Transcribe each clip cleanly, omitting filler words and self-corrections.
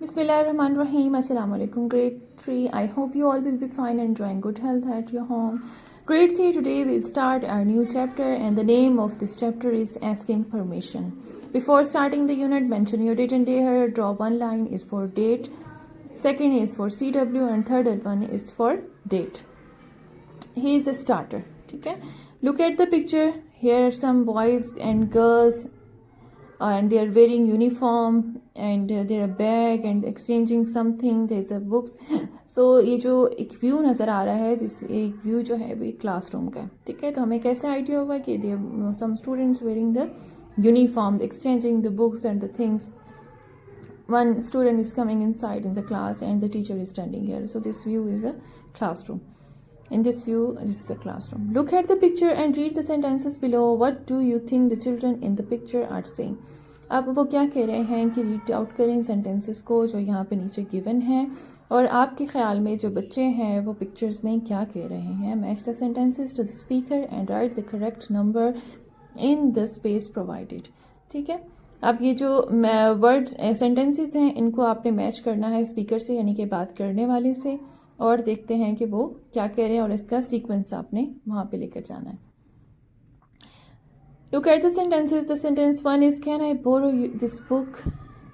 Bismillahirrahmanirrahim. Assalamu alaikum. Grade 3. I hope you all will be fine and enjoying good health at your home. Grade 3, today we'll start our new chapter, and the name of this chapter is Asking Permission. Before starting the unit, mention your date and day here. Draw one line is for date, second is for CW, and third one is for date. He is a starter. Okay? Look at the picture. Here are some boys and girls and they are wearing uniform and there are bag and exchanging something. There is a books. So ये जो एक view नज़र आ रहा है, एक view जो है वो एक क्लासरूम का है. ठीक है, तो हमें कैसे आइडिया होगा कि some students wearing the uniform, exchanging the books and the things. One student is coming inside in the class and the teacher is standing here. So this view is a classroom. In this view, this is a classroom. Look at the picture and read the sentences below. What do you think the children in the picture are saying? अब वो क्या कह रहे हैं कि read out करें sentences को जो यहाँ पे नीचे गिवन है, और आपके ख्याल में जो बच्चे हैं वो पिक्चर्स में क्या कह रहे हैं. Match the sentences to the speaker and write the correct number in the space provided. ठीक है, अब ये जो वर्ड्स सेंटेंसेस हैं इनको आपने मैच करना है स्पीकर से, यानी कि बात करने वाले से, और देखते हैं कि वो क्या कह रहे हैं और इसका सीक्वेंस आपने वहाँ पे लेकर जाना है. Look at the sentences. The sentence 1 is, can I borrow this book?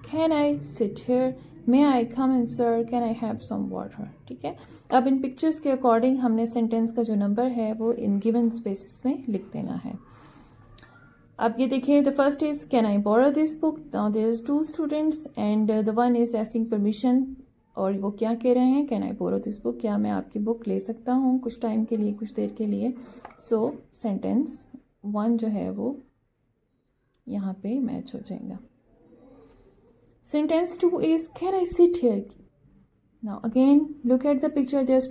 Can I sit here? May I come in, sir? Can I have some water? ठीक है, अब इन पिक्चर्स के अकॉर्डिंग हमने सेंटेंस का जो नंबर है वो इन गिवन स्पेसेस में लिख देना है. अब ये देखिए, the first is can I borrow this book. Now there is two students and the one is asking permission, और वो क्या कह रहे हैं, can I borrow this book, क्या मैं आपकी बुक ले सकता हूँ कुछ टाइम के लिए, कुछ देर के लिए. सो सेंटेंस 1 जो है वो यहाँ पे मैच हो जाएगा. Sentence 2 is can I sit here. Now again look at the picture. There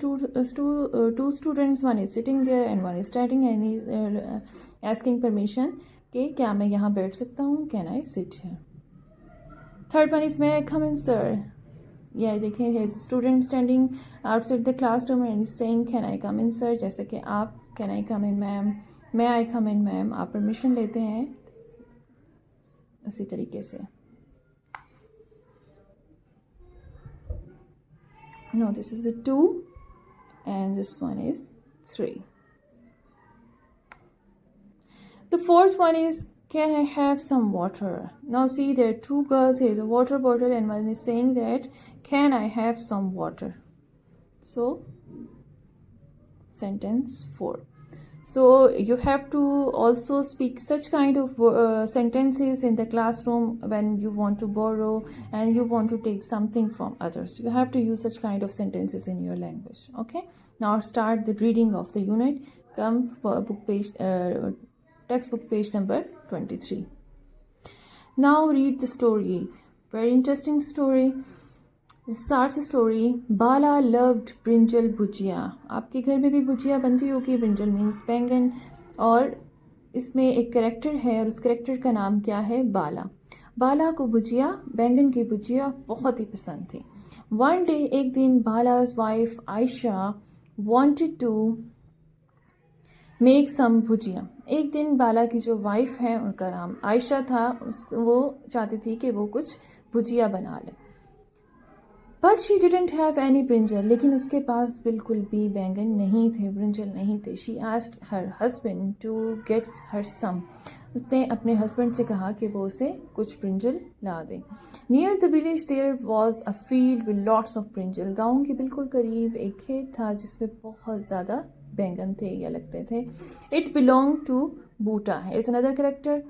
two students, one is sitting there and one is standing and is asking permission कि क्या मैं यहाँ बैठ सकता हूँ, can I sit here. Third one is may I come in sir. या देखिए, student standing outside the classroom and saying can I come in sir, जैसे कि आप can I come in ma'am, may I come in ma'am, आप permission लेते हैं उसी तरीके से. No, this is a 2 and this one is 3. The fourth one is, can I have some water? Now see, there are two girls. Here is a water bottle and one is saying that can I have some water. So sentence 4. So you have to also speak such kind of sentences in the classroom when you want to borrow and you want to take something from others. You have to use such kind of sentences in your language. Okay, now start the reading of the unit. Come for book page, textbook page number 23. Now read the story. Very interesting story. It starts the story. Bala loved brinjal bhujia. आपके घर में भी भुजिया बनती होगी. Brinjal means बैंगन, और इसमें एक कैरेक्टर है और उस कैरेक्टर का नाम क्या है, बाला. बाला को भुजिया, बैंगन की भुजिया बहुत ही पसंद थी. वन डे, एक दिन, Bala's wife Ayesha wanted to make some bhujia. एक दिन बाला की जो वाइफ है उनका नाम आयशा था, वो चाहती थी कि वो कुछ भुजिया बना ले. But she didn't have any brinjal. लेकिन उसके पास बिल्कुल भी बैंगन नहीं थे, ब्रिंजल नहीं थे. She asked her husband to get her some. उसने अपने हस्बैंड से कहा कि वो उसे कुछ ब्रिंजल ला दे. Near the village there was a field with lots of brinjal. गाँव के बिल्कुल करीब एक खेत था जिसमें बहुत ज़्यादा बैंगन थे या लगते थे. It belong to Buta. It's another character.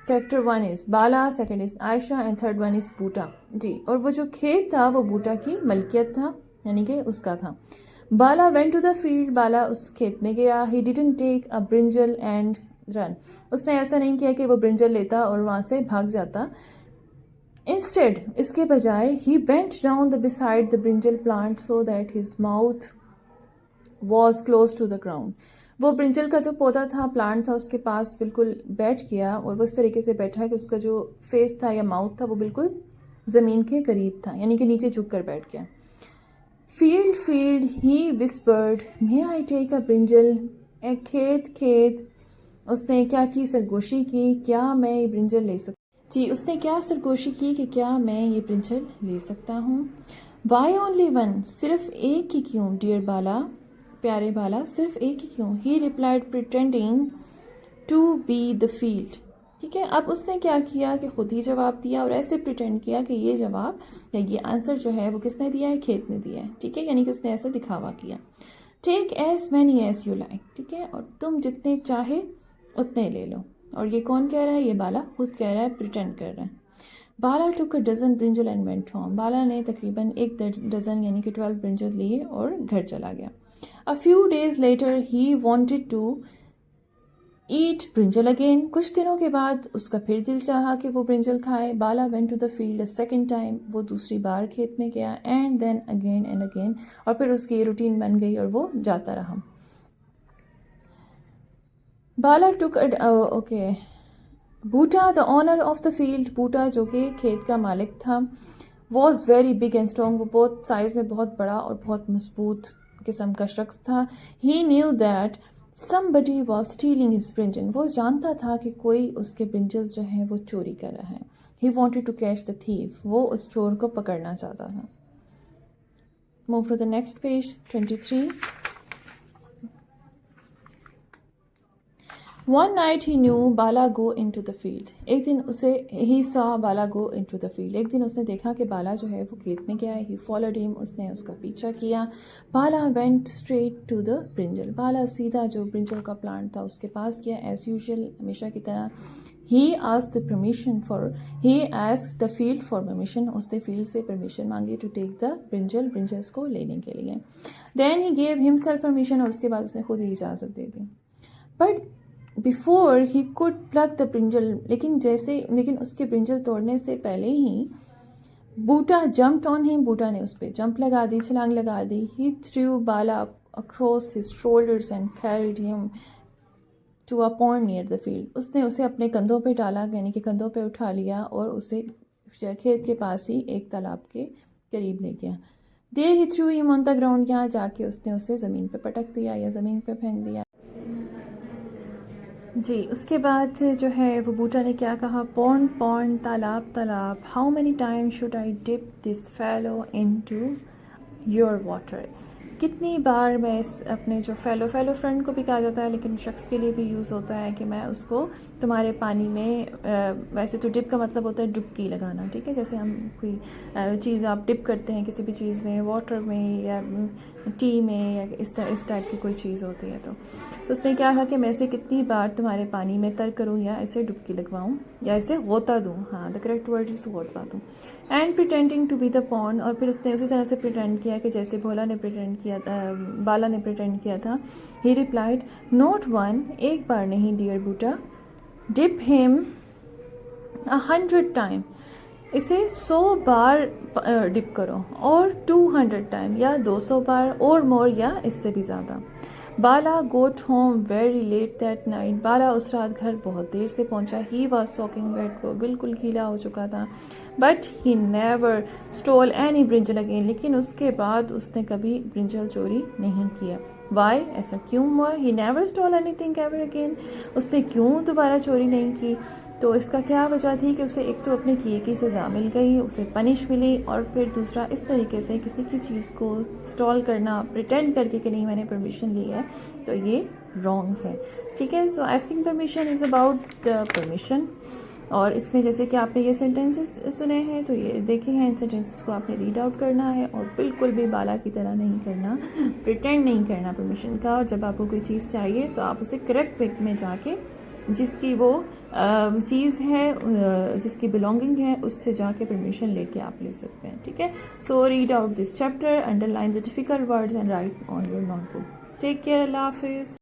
Character 1 is Bala, second is Ayesha and third one is Buta. जी, और वो जो खेत था वो बूटा की मलकियत था, यानी कि उसका था. Bala went to the field. Bala उस खेत में गया. He didn't take a brinjal and run. उसने ऐसा नहीं किया कि वो ब्रिंजल लेता और वहाँ से भाग जाता. इंस्टेड, इसके बजाय, he bent down the beside the brinjal plant so that his mouth was close to the ground. वो ब्रिंजल का जो पौधा था, प्लांट था, उसके पास बिल्कुल बैठ गया और वो इस तरीके से बैठा कि उसका जो फेस था या माउथ था वो बिल्कुल ज़मीन के करीब था, यानी कि नीचे झुक कर बैठ गया. Field field, he whispered, may I take a brinjal. खेत खेत, उसने क्या की, सरगोशी की, क्या मैं ब्रिंजल ले सकता. जी, उसने क्या सरगोशी की कि क्या मैं ये ब्रिंजल ले सकता हूँ। वाई ओनली वन, सिर्फ एक ही क्यों डियर बाला, प्यारे बाला, सिर्फ एक ही क्यों। He replied pretending to be the field. ठीक है, अब उसने क्या किया कि खुद ही जवाब दिया और ऐसे प्रिटेंड किया कि ये जवाब या ये आंसर जो है वो किसने दिया है, खेत ने दिया है। ठीक है, यानी कि उसने ऐसा दिखावा किया। Take as many as you like, ठीक है, और तुम जितने चाहे उतने ले लो। और ये कौन कह रहा है, ये बाला खुद कह रहा है, प्रिटेंड कर रहा है। Bala took a dozen brinjal and went home, Bala ने तकरीबन एक डजन यानी कि 12 ब्रिंजल लिए और घर चला गया। A few days later he wanted to eat brinjal again, कुछ दिनों के बाद उसका फिर दिल चाहा कि वो ब्रिंजल खाए। Bala went to the field a second time, वो दूसरी बार खेत में गया। And then again and again, और फिर उसकी ये रूटीन बन गई और वो जाता रहा। Bala took okay, Buta the owner of the field, Buta जो कि खेत का मालिक था, was very big and strong, वो बहुत साइज में बहुत बड़ा और बहुत मजबूत किस्म का शख्स था। He knew that somebody was stealing his brinjal, वो जानता था कि कोई उसके ब्रिंजल जो है वो चोरी कर रहा है। he wanted to catch the thief, वो उस चोर को पकड़ना चाहता था। move to the next page 23. One night he knew Bala go into the field, एक दिन उसे he saw Bala go into the field, एक दिन उसने देखा कि बाला जो है वो खेत में गया है। he followed him, उसने उसका पीछा किया। बाला went straight to the brinjal, बाला सीधा जो ब्रिंजल का प्लांट था उसके पास गया as usual, हमेशा की तरह। he asked the field for permission, उसने फील्ड से परमिशन मांगी to take the ब्रिंजल्स को लेने के लिए। then he gave himself permission, और उसके बाद उसने खुद ही इजाज़त दे दी। but before he could pluck the brinjal, लेकिन उसके ब्रिंजल तोड़ने से पहले ही Buta jumped on him, Buta ने उस पर जंप लगा दी, छलांग लगा दी। He threw Bala across his shoulders and carried him to a pond near the field, उसने उसे अपने कंधों पे डाला, यानी कि कंधों पे उठा लिया और उसे खेत के पास ही एक तालाब के करीब ले गया। There he threw him on the ground, यहाँ जाके उसने उसे ज़मीन पे पटक दिया या ज़मीन पे फेंक दिया। जी, उसके बाद जो है वो बूटा ने क्या कहा, पॉन्ड पॉन्ड, तालाब तालाब, how many time should I dip this fellow into your water, कितनी बार मैं इस अपने जो फैलो फ्रेंड को भी कहा जाता है लेकिन शख्स के लिए भी यूज़ होता है कि मैं उसको तुम्हारे पानी में, वैसे तो डिप का मतलब होता है डुबकी लगाना। ठीक है, जैसे हम कोई चीज़ आप डिप करते हैं किसी भी चीज़ में, वाटर में या टी में या इस टाइप की कोई चीज़ होती है। तो उसने क्या कहा कि मैं इसे कितनी बार तुम्हारे पानी में तर करूँ या इसे डुबकी लगवाऊँ या इसे गोता दूँ, हाँ द करेक्ट वर्ड इज गोता दूँ। And pretending to be the pond, और फिर उसने उसी तरह से प्रिटेंड किया कि जैसे बाला ने प्रिटेंड किया था। ही रिप्लाइड नॉट वन, एक बार नहीं डियर बूटा, डिप हिम 100 टाइम, इसे 100 बार डिप करो, और 200 टाइम या 200 बार, और मोर या इससे भी ज़्यादा। Bala got home very late that night, Bala उस रात घर बहुत देर से पहुंचा। ही वॉज सॉकिंग वेट, वो बिल्कुल गीला हो चुका था। But he never stole any brinjal again, लेकिन उसके बाद उसने कभी ब्रिंजल चोरी नहीं किया। वाई, ऐसा क्यों हुआ? He never stole anything ever again, उसने क्यों दोबारा चोरी नहीं की? तो इसका क्या वजह थी कि उसे एक तो अपने किए की सज़ा मिल गई, उसे पनिश मिली, और फिर दूसरा इस तरीके से किसी की चीज़ को स्टॉल करना प्रिटेंड करके कि नहीं मैंने परमिशन ली है, तो ये रॉन्ग है। ठीक है, so asking permission is about the permission. और इसमें जैसे कि आपने ये सेंटेंसेस सुने हैं तो ये देखे हैं, इन सेंटेंसेस को आपने रीड आउट करना है और बिल्कुल भी बाला की तरह नहीं करना, प्रिटेंड नहीं करना परमिशन का। और जब आपको कोई चीज़ चाहिए तो आप उसे करेक्ट वे में जाके, जिसकी वो चीज़ है, जिसकी बिलोंगिंग है, उससे जाके परमिशन लेके आप ले सकते हैं। ठीक है, so read out this chapter, underline the difficult words and write on your notebook. Take care, अल्लाह हाफिज़।